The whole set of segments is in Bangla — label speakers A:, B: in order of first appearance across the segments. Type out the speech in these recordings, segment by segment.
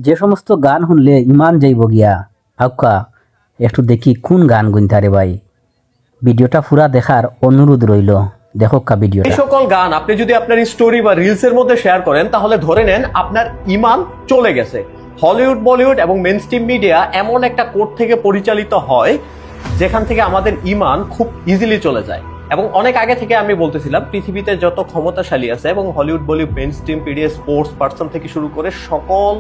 A: যে সমস্ত গান শুনলে ইমান যাইব গিয়া আউকা একটু দেখি কোন গান গুনতারে ভাই। ভিডিওটা পুরা দেখার অনুরোধ রইল। দেখো কা
B: এই
A: ভিডিওটা।
B: সকল গান আপনি যদি আপনার স্টোরি বা রিলস এর মধ্যে শেয়ার করেন তাহলে ধরে নেন আপনার ইমান চলে গেছে। হলিউড, বলিউড এবং মেইনস্ট্রিম মিডিয়া এমন একটা কোড থেকে পরিচালিত হয় যেখান থেকে আমাদের ইমান খুব ইজিলি চলে যায়। এবং অনেক আগে থেকে আমি বলতেছিলাম পৃথিবীতে যত ক্ষমতাশালী আছে এবং Hollywood, Bollywood, mainstream media, sports person থেকে শুরু করে সকল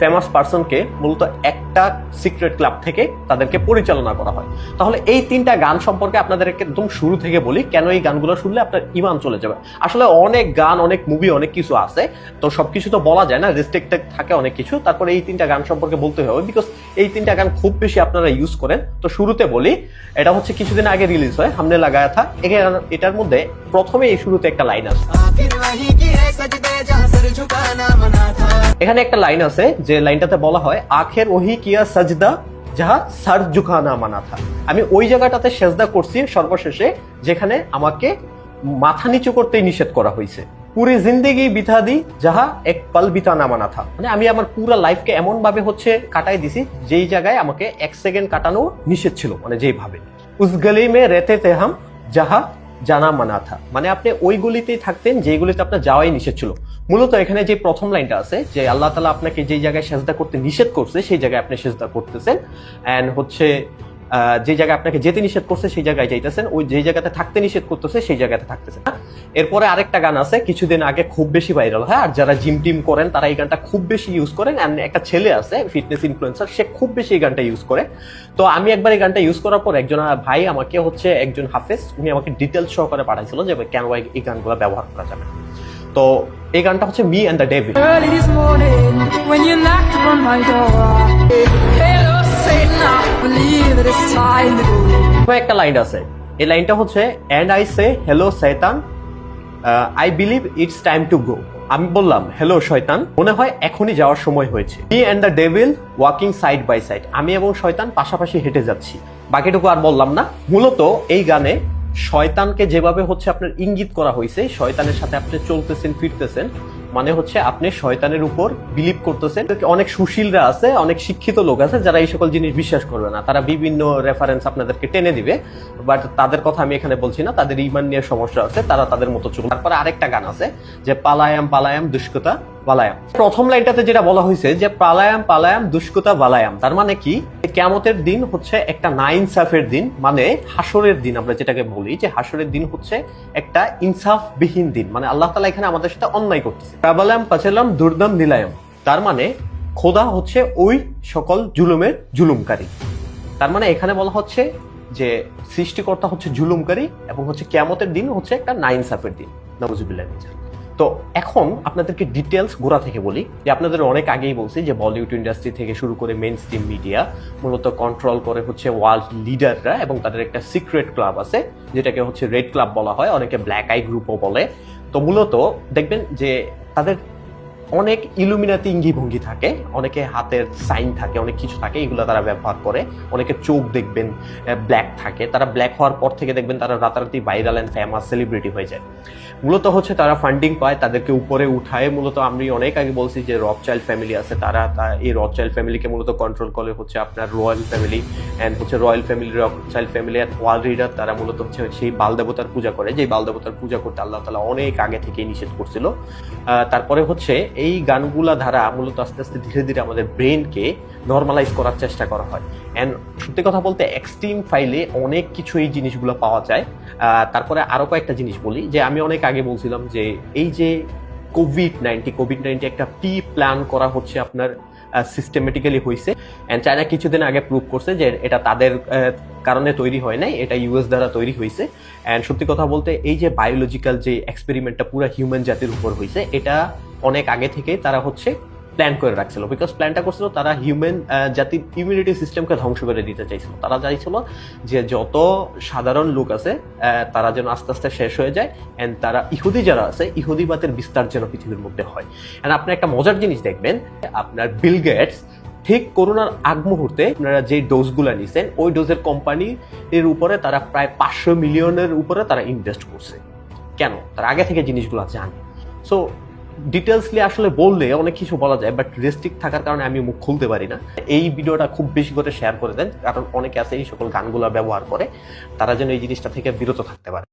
B: ফেমাস পার্সনকে মূলত একটা সিক্রেট ক্লাব থেকে তাদেরকে পরিচালনা করা হয়। তাহলে এই তিনটা গান সম্পর্কে আপনাদেরকে একদম শুরু থেকে বলি কেন এই গানগুলো শুনলে আপনার ইমান চলে যাবে। আসলে অনেক গান, অনেক মুভি, অনেক কিছু আছে, তো সবকিছু তো বলা যায় না, রেস্ট্রিক্টেড থাকে অনেক কিছু। তারপরে এই তিনটা গান সম্পর্কে বলতে হবে বিকজ এই তিনটা গান খুব বেশি আপনারা ইউজ করেন। তো শুরুতে বলি, এটা হচ্ছে কিছুদিন আগে রিলিজ হয়, হামনে লাগায়া থা। এটার মধ্যে প্রথমে এই শুরুতে একটা লাইন আছে, এখানে একটা লাইন আছে যে লাইনটাতে বলা হয় আখের ওহি কিয়া সাজদা যাহা সার ঝুকানা মানা থা। আমি ওই জায়গাটাতে সেজদা করছি সর্বশেষে যেখানে আমাকে মাথা নিচু করতেই নিষেধ করা হয়েছে। পুরি জিন্দেগি বিথা দি যাহা এক পাল বিতা না মানা থা, মানে আমি আমার পুরো লাইফকে এমন ভাবে কাটাই দিছি যেই জায়গায় আমাকে এক সেকেন্ড কাটানো নিষেধ ছিল, মানে যেইভাবে উস গলি মে রেতে তে হাম যাহা জানা মানা থা, মানে আপনি ওই গলিতেই থাকতেন যেইগুলিতে আপনার যাওয়াই নিষেধ ছিল। মূলত এখানে যে প্রথম লাইনটা আছে যে আল্লাহ তাআলা আপনাকে যেই জায়গায় সেজদা করতে নিষেধ করছে সেই জায়গায় আপনি সেজদা করতেছেন, এন্ড হচ্ছে যে জায়গায় আপনাকে যেতে নিষেধ করছে সেই জায়গায় যাইতেছেন, ওই যে জায়গাতে থাকতে নিষেধ করতেছে সেই জায়গাতে থাকতেছেন। এরপরে আরেকটা গান আছে কিছুদিন আগে খুব বেশি ভাইরাল হয়, আর যারা জিম টিম করেন তারা এই গানটা খুব বেশি ইউজ করেন। একটা ছেলে আছে ফিটনেস ইনফ্লুয়েন্সার, সে খুব বেশি এই গানটা ইউজ করে। তো আমি একবার এই গানটা ইউজ করার পর একজন ভাই আমাকে একজন হাফেজ, উনি আমাকে ডিটেলস সহকারে পাঠাইছিল যে কেন এই গানগুলো ব্যবহার করা যাবে। তো এই গানটা হচ্ছে মি অ্যান্ড দ্য ডেভিল। একটা লাইন আছে, এই লাইনটা হচ্ছে এন্ড আই সে হ্যালো শয়তান I believe it's time to go. আমি বললাম হ্যালো শয়তান, মনে হয় এখনই যাওয়ার সময় হয়েছে। Me and the devil walking side by side, আমি এবং শয়তান পাশাপাশি হেঁটে যাচ্ছি। বাকিটুকু আর বললাম না। মূলত এই গানে শয়তানকে যেভাবে আপনার ইঙ্গিত করা হয়েছে, শয়তানের সাথে আপনি চলতেছেন ফিরতেছেন, মানে আপনি শয়তানের উপর বিলিভ করতেছেন। অনেক সুশীলরা আছে, অনেক শিক্ষিত লোক আছে যারা এই সকল জিনিস বিশ্বাস করবে না, তারা বিভিন্ন রেফারেন্স আপনাদেরকে টেনে দিবে, বাট তাদের কথা আমি এখানে বলছি না, তাদের ইমান নিয়ে সমস্যা আছে, তারা তাদের মতো চলবে। তারপরে আরেকটা গান আছে যে পালায়াম পালায়াম দুষ্কতা বালায়াম। প্রথম লাইনটাতে যেটা বলা হয়েছে যে পালায়াম পালায়াম দুষ্কতা বালায়াম, তার মানে কি কিয়ামতের দিন হচ্ছে একটা নাইনসাফের দিন, মানে হাসরের দিন আমরা যেটাকে বলি, যে হাসরের দিন হচ্ছে একটা ইনসাফবিহীন দিন, মানে আল্লাহ তাআলা এখানে আমাদের সাথে অন্যায় করতেছে। পাবালাম পাচালাম দুর্দাম নিলায়াম, তার মানে খোদা হচ্ছে ওই সকল জুলুমের জুলুমকারী। তার মানে এখানে বলা হচ্ছে যে সৃষ্টিকর্তা হচ্ছে জুলুমকারী এবং কিয়ামতের দিন হচ্ছে একটা নাইনসাফের দিন। নাউজুবিল্লাহ। তো এখন আপনাদেরকে ডিটেলস গোড়া থেকে বলি, যে আপনাদের অনেক আগেই বলছি যে বলিউড ইন্ডাস্ট্রি থেকে শুরু করে মেইন স্ট্রিম মিডিয়া মূলত কন্ট্রোল করে ওয়ার্ল্ড লিডাররা, এবং তাদের একটা সিক্রেট ক্লাব আছে যেটাকে রেড ক্লাব বলা হয়, অনেকে ব্ল্যাক আই গ্রুপও বলে। তো মূলত দেখবেন যে তাদের অনেক ইলুমিনাতি ইঙ্গি ভঙ্গি থাকে, অনেকে হাতের সাইন থাকে, অনেক কিছু থাকে, এগুলো তারা ব্যবহার করে। অনেকে চোখ দেখবেন ব্ল্যাক থাকে, তারা ব্ল্যাক হওয়ার পর থেকে দেখবেন তারা রাতারাতি ভাইরাল অ্যান্ড ফেমাস সেলিব্রিটি হয়ে যায়। মূলত তারা ফান্ডিং পায়, তাদেরকে উপরে উঠায়। মূলত আমি অনেক আগে বলছি যে রথচাইল্ড ফ্যামিলি আছে, তারা এই রথচাইল্ড ফ্যামিলিকে মূলত কন্ট্রোল করে আপনার royal family, and royal family, Rothschild family and world leader, তারা মূলত সেই বাল দেবতার পূজা করে, যে বাল দেবতার পূজা করতে আল্লাহ তাআলা অনেক আগে থেকেই নিষেধ করছিল। তারপরে এই গানগুলা ধারা মূলত আস্তে আস্তে ধীরে ধীরে আমাদের ব্রেনকে নর্মালাইজ করার চেষ্টা করা হয়। অ্যান্ড সত্যি কথা বলতে এক্সট্রিম ফাইলে অনেক কিছু এই জিনিসগুলো পাওয়া যায়। তারপরে আরো কয়েকটা জিনিস বলি, যে আমি অনেক আগে বলছিলাম যে এই যে কোভিড-19 একটা প্রি প্ল্যান করা আপনার সিস্টেমেটিক্যালি হয়েছে, অ্যান্ড চায়না কিছুদিন আগে প্রুভ করছে যে এটা তাদের কারণে তৈরি হয় নাই, এটা ইউএস দ্বারা তৈরি হয়েছে। অ্যান্ড সত্যি কথা বলতে এই যে বায়োলজিক্যাল যে এক্সপেরিমেন্টটা পুরো হিউম্যান জাতির উপর হয়েছে, এটা অনেক আগে থেকে তারা প্ল্যান করে রাখছিল। বিকজ প্ল্যানটা করছিল তারা হিউম্যান জাতির ইমিউনিটি সিস্টেমকে ধ্বংস করে দিতে চাইছিল। তারা চাইছিল যে যত সাধারণ লোক আছে তারা যেন আস্তে আস্তে শেষ হয়ে যায়, অ্যান্ড তারা ইহুদি যারা আছে ইহুদিবাদের বিস্তার যেন পৃথিবীর মধ্যে হয়। অ্যান্ড আপনি একটা মজার জিনিস দেখবেন, আপনার বিল গেটস ঠিক করোনার আগ মুহূর্তে আপনারা যে ডোজগুলো নিছেন ওই ডোজের কোম্পানির উপরে তারা প্রায় 500 মিলিয়নের উপরে তারা ইনভেস্ট করছে। কেন? তারা আগে থেকে জিনিসগুলো জানে। সো ডিটেলসলি আসলে বললে অনেক কিছু বলা যায়, বাট রেস্ট্রিক্ট থাকার কারণে আমি মুখ খুলতে পারি না। এই ভিডিওটা খুব বেশি করে শেয়ার করে দেন, কারণ অনেকে আছে এই সকল গানগুলো ব্যবহার করে, তারা যেন এই জিনিসটা থেকে বিরত থাকতে পারে।